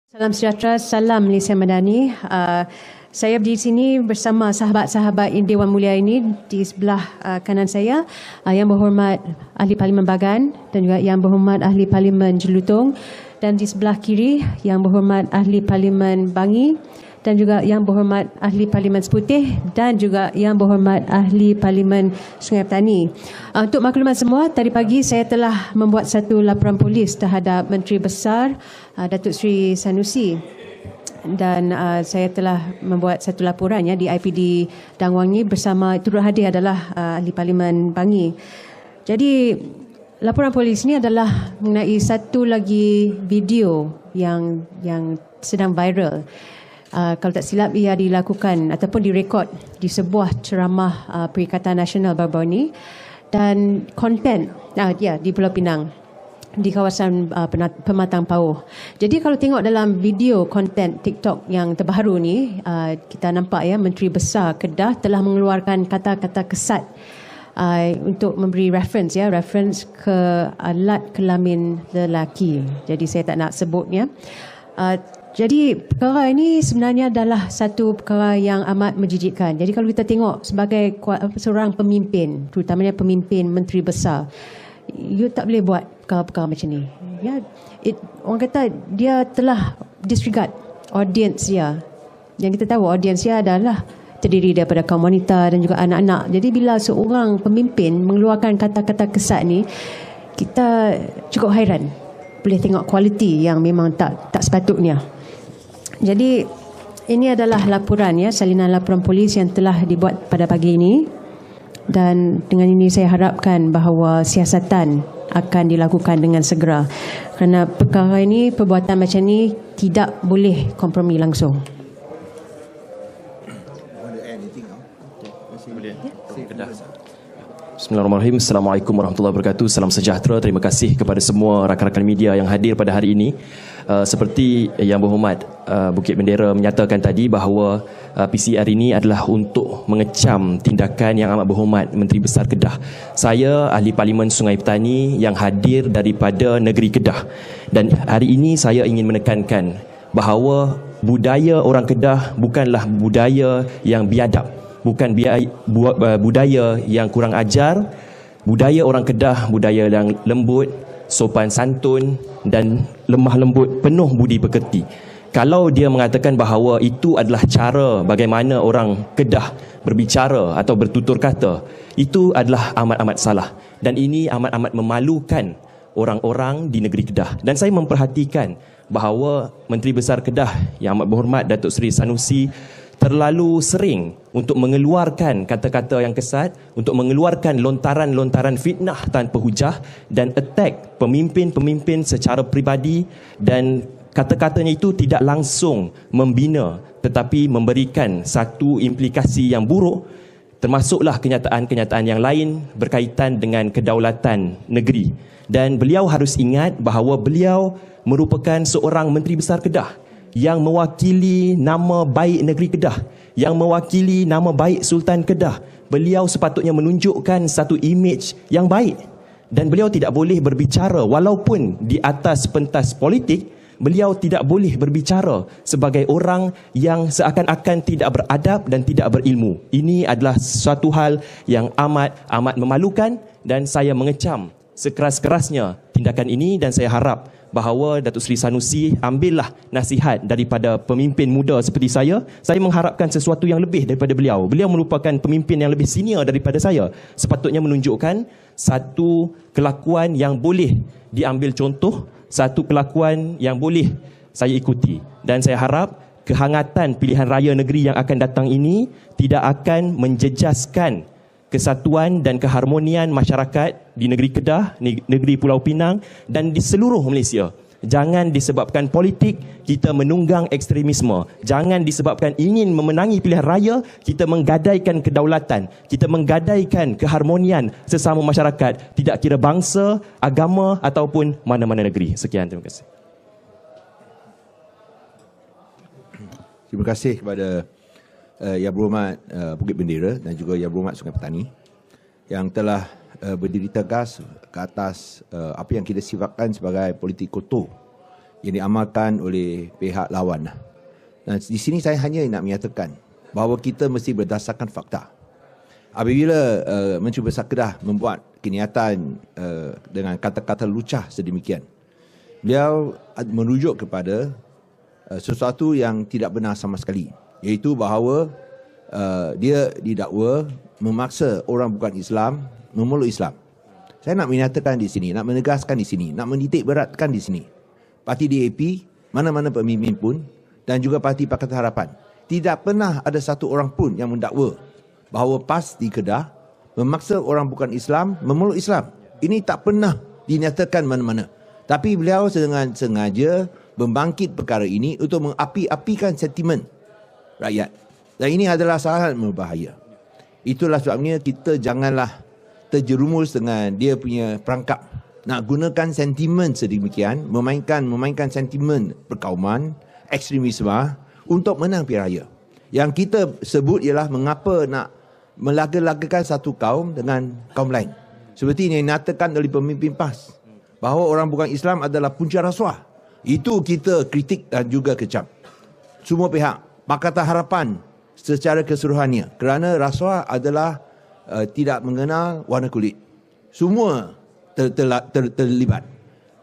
Salam sejahtera, salam Malaysia Madani. Saya berdiri di sini bersama sahabat-sahabat Dewan Mulia ini di sebelah kanan saya, Yang Berhormat Ahli Parlimen Bagan dan juga Yang Berhormat Ahli Parlimen Jelutong, dan di sebelah kiri Yang Berhormat Ahli Parlimen Bangi dan juga Yang Berhormat Ahli Parlimen Seputih dan juga Yang Berhormat Ahli Parlimen Sungai Petani. Untuk maklumat semua, tadi pagi saya telah membuat satu laporan polis terhadap Menteri Besar Datuk Seri Sanusi, dan saya telah membuat satu laporan di IPD Dan Wangi bersama turut hadir adalah Ahli Parlimen Bangi. Jadi laporan polis ini adalah mengenai satu lagi video yang sedang viral. Kalau tak silap, ia dilakukan ataupun direkod di sebuah ceramah Perikatan Nasional baru-baru ini, dan konten di Pulau Pinang di kawasan Pematang Pauh. Jadi kalau tengok dalam video konten TikTok yang terbaru ni, kita nampak Menteri Besar Kedah telah mengeluarkan kata-kata kesat untuk memberi reference ke alat kelamin lelaki. Jadi saya tak nak sebutnya. Jadi perkara ini sebenarnya adalah satu perkara yang amat menjijikkan. Jadi kalau kita tengok sebagai seorang pemimpin, terutamanya pemimpin Menteri Besar, you tak boleh buat perkara-perkara macam ni. Orang kata dia telah disregard audience dia. Yang kita tahu audience dia adalah terdiri daripada kaum wanita dan juga anak-anak. Jadi bila seorang pemimpin mengeluarkan kata-kata kesat ni, kita cukup hairan. Boleh tengok kualiti yang memang tak sepatutnya. Jadi ini adalah laporan salinan laporan polis yang telah dibuat pada pagi ini, dan dengan ini saya harapkan bahawa siasatan akan dilakukan dengan segera, kerana perkara ini, perbuatan macam ni tidak boleh kompromi langsung. Bismillahirrahmanirrahim. Assalamualaikum warahmatullahi wabarakatuh. Salam sejahtera. Terima kasih kepada semua rakan-rakan media yang hadir pada hari ini. Seperti Yang Berhormat Bukit Bendera menyatakan tadi bahawa PCR ini adalah untuk mengecam tindakan Yang Amat Berhormat Menteri Besar Kedah. Saya Ahli Parlimen Sungai Petani yang hadir daripada negeri Kedah, dan hari ini saya ingin menekankan bahawa budaya orang Kedah bukanlah budaya yang biadab, bukan budaya yang kurang ajar. Budaya orang Kedah budaya yang lembut, sopan santun dan lemah lembut, penuh budi pekerti. Kalau dia mengatakan bahawa itu adalah cara bagaimana orang Kedah berbicara atau bertutur kata, itu adalah amat-amat salah, dan ini amat-amat memalukan orang-orang di negeri Kedah. Dan saya memperhatikan bahawa Menteri Besar Kedah Yang Amat Berhormat Datuk Seri Sanusi terlalu sering untuk mengeluarkan kata-kata yang kesat, untuk mengeluarkan lontaran-lontaran fitnah tanpa hujah dan attack pemimpin-pemimpin secara peribadi, dan kata-katanya itu tidak langsung membina tetapi memberikan satu implikasi yang buruk, termasuklah kenyataan-kenyataan yang lain berkaitan dengan kedaulatan negeri. Dan beliau harus ingat bahawa beliau merupakan seorang Menteri Besar Kedah yang mewakili nama baik negeri Kedah, yang mewakili nama baik Sultan Kedah. Beliau sepatutnya menunjukkan satu imej yang baik, dan beliau tidak boleh berbicara walaupun di atas pentas politik. Beliau tidak boleh berbicara sebagai orang yang seakan-akan tidak beradab dan tidak berilmu. Ini adalah suatu hal yang amat memalukan, dan saya mengecam sekeras-kerasnya tindakan ini, dan saya harap bahawa Datuk Seri Sanusi ambillah nasihat daripada pemimpin muda seperti saya. Saya mengharapkan sesuatu yang lebih daripada beliau. Beliau merupakan pemimpin yang lebih senior daripada saya. Sepatutnya menunjukkan satu kelakuan yang boleh diambil contoh, satu kelakuan yang boleh saya ikuti. Dan saya harap kehangatan pilihan raya negeri yang akan datang ini tidak akan menjejaskan kesatuan dan keharmonian masyarakat di negeri Kedah, negeri Pulau Pinang dan di seluruh Malaysia. Jangan disebabkan politik kita menunggang ekstremisme. Jangan disebabkan ingin memenangi pilihan raya kita menggadaikan kedaulatan, kita menggadaikan keharmonian sesama masyarakat, tidak kira bangsa, agama ataupun mana-mana negeri. Sekian, terima kasih. Terima kasih kepada Yang Berhormat Bukit Bendera dan juga Yang Berhormat Sungai Petani yang telah berdiri tegas ke atas apa yang kita sifatkan sebagai politik kotor yang diamalkan oleh pihak lawan. Dan di sini saya hanya nak menyatakan bahawa kita mesti berdasarkan fakta. Apabila Menteri Besar Kedah membuat kenyataan dengan kata-kata lucah sedemikian, beliau merujuk kepada sesuatu yang tidak benar sama sekali, iaitu bahawa dia didakwa memaksa orang bukan Islam memeluk Islam. Saya nak menyatakan di sini, nak menegaskan di sini, nak menitik beratkan di sini. Parti DAP, mana-mana pemimpin pun dan juga Parti Pakatan Harapan, tidak pernah ada satu orang pun yang mendakwa bahawa PAS di Kedah memaksa orang bukan Islam memeluk Islam. Ini tak pernah dinyatakan mana-mana. Tapi beliau dengan sengaja membangkit perkara ini untuk mengapi-apikan sentimen rakyat. Dan ini adalah sangat berbahaya. Itulah sebabnya kita janganlah terjerumus dengan dia punya perangkap. Nak gunakan sentimen sedemikian, memainkan sentimen perkauman, ekstremisme untuk menang pilihan raya. Yang kita sebut ialah mengapa nak melaga-lagakan satu kaum dengan kaum lain. Seperti yang dinyatakan oleh pemimpin PAS, bahawa orang bukan Islam adalah punca rasuah. Itu kita kritik dan juga kecam. Semua pihak, Pakatan Harapan secara keseluruhannya, kerana rasuah adalah tidak mengenal warna kulit. Semua terlibat.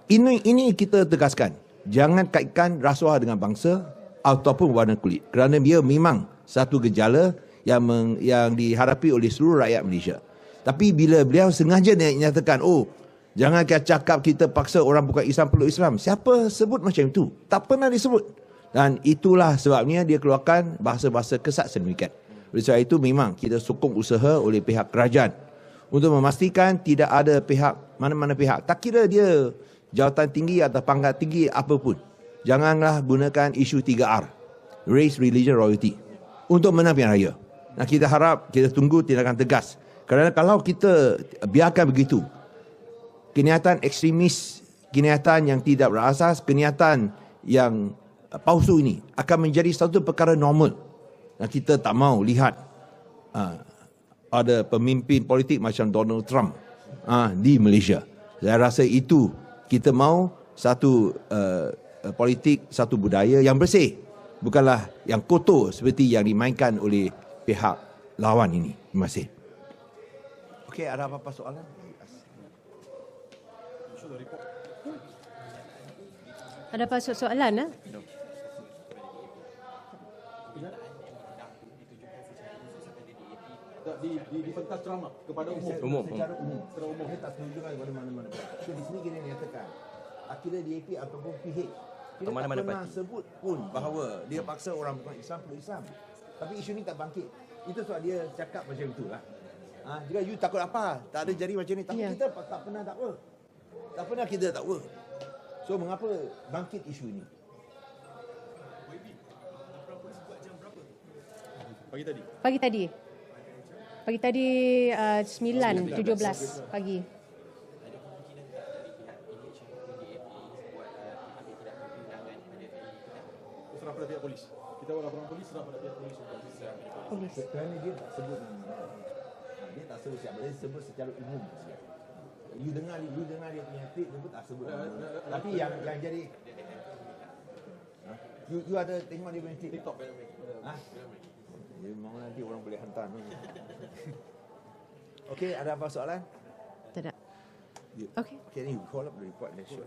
Ini kita tegaskan. Jangan kaitkan rasuah dengan bangsa ataupun warna kulit, kerana dia memang satu gejala yang dihadapi oleh seluruh rakyat Malaysia. Tapi bila beliau sengaja nyatakan, jangan cakap kita paksa orang bukan Islam peluk Islam. Siapa sebut macam itu? Tak pernah disebut. Dan itulah sebabnya dia keluarkan bahasa-bahasa kesat sedemikian. Oleh sebab itu memang kita sokong usaha oleh pihak kerajaan untuk memastikan tidak ada pihak, mana-mana pihak, tak kira dia jawatan tinggi atau pangkat tinggi apapun, janganlah gunakan isu 3R, race, religion, royalty, untuk menang pilihan raya. Nah, kita harap, kita tunggu tindakan tegas. Kerana kalau kita biarkan begitu, kenyataan ekstremis, kenyataan yang tidak berasas, kenyataan yang palsu ini akan menjadi satu perkara normal. Dan kita tak mau lihat ada pemimpin politik macam Donald Trump di Malaysia. Saya rasa itu kita mau satu politik, satu budaya yang bersih, bukanlah yang kotor seperti yang dimainkan oleh pihak lawan ini. Terima kasih. Okey, ada apa-apa soalan? Ada apa soalan? Di pentas ceramah kepada umum. Secara umum. Saya tak setuju kepada mana-mana. So, di sini kita nyatakan akhirnya DAP ataupun PH, kita tak pernah sebut pun bahawa dia paksa orang bukan Islam peluk Islam. Tapi isu ni tak bangkit. Itu sebab dia cakap macam itulah. Jika you takut apa? Tak ada jadi macam ni. Tapi kita tak pernah dakwa. Tak pernah kita dakwa. So mengapa bangkit isu ini? Pagi tadi. Pagi tadi 9:17 pagi. Serah pada pihak polis. Kita buat laporan polis, serah pada pihak polis. Polis. Kerana dia tak sebut dia tak sebut siapa, dia sebut secara umum. You dengar dia punya tweet, dia pun tak sebut. Tapi yang jadi you ada tengok dia punya tweet TikTok. Dia mau nanti orang boleh hantar. Okey, ada apa soalan? Tak ada. Okay, ni call up the report next show.